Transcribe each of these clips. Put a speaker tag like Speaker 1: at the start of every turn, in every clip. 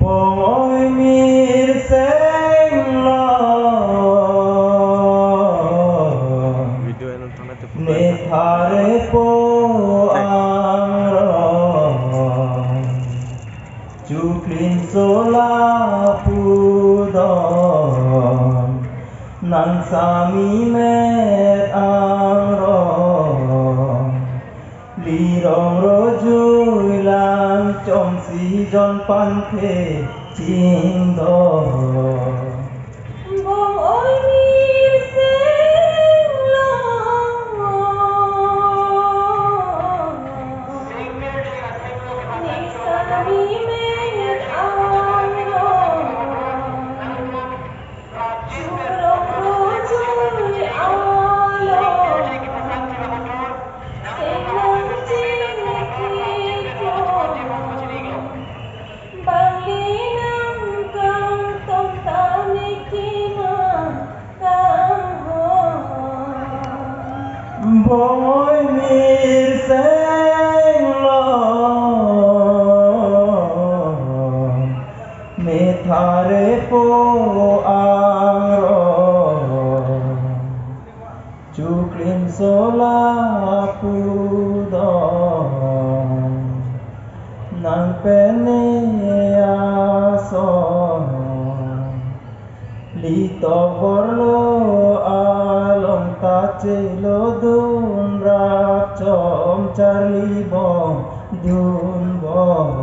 Speaker 1: Ôi mir xanh lo ne thare po ang chuklin sola pudon nang sami met ang li rong ro chui lang chom si jon pan the ching do
Speaker 2: bông ôi mir xanh lo ne sami met ang churong ro chui alo senang ching kito Banginang kang tong tanik kima kang ho
Speaker 1: Boy mir xanh lo me thare po ang chuklin sola pudon nang pene ason li to borlo along ta chelo dun rap chom charli bong dun bong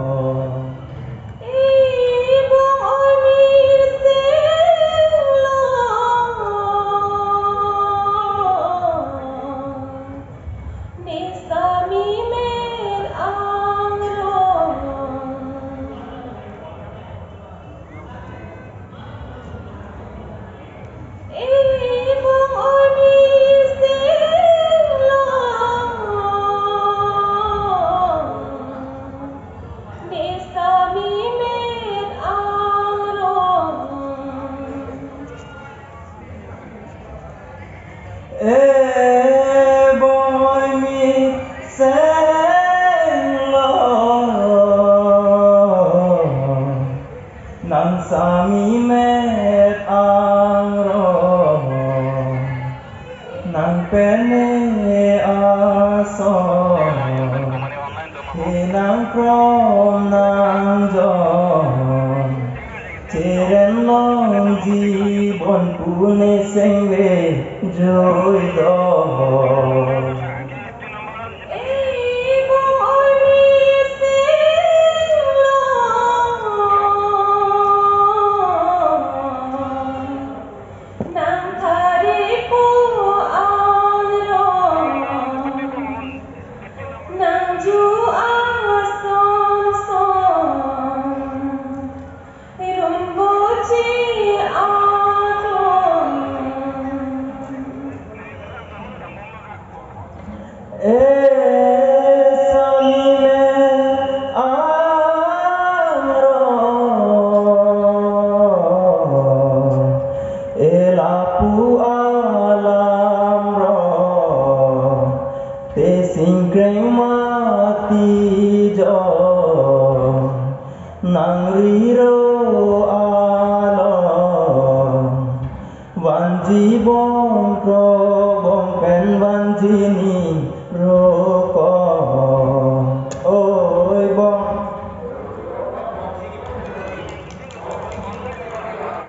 Speaker 2: Ibong ôi mir xanh lo ni sami met ang Ibong ôi mir xanh lo ni sami met ang
Speaker 1: boy mir xanh lo nang sami met ang nang pene ason hinang krom nang jon cheren long jibon pune sengve joy do
Speaker 2: Ibong ôi mir xanh lo nang thari po ang nang ju son son rum bo chi
Speaker 1: elapu alam ro te singkreng mati jo nang riro alo wan ji bong pro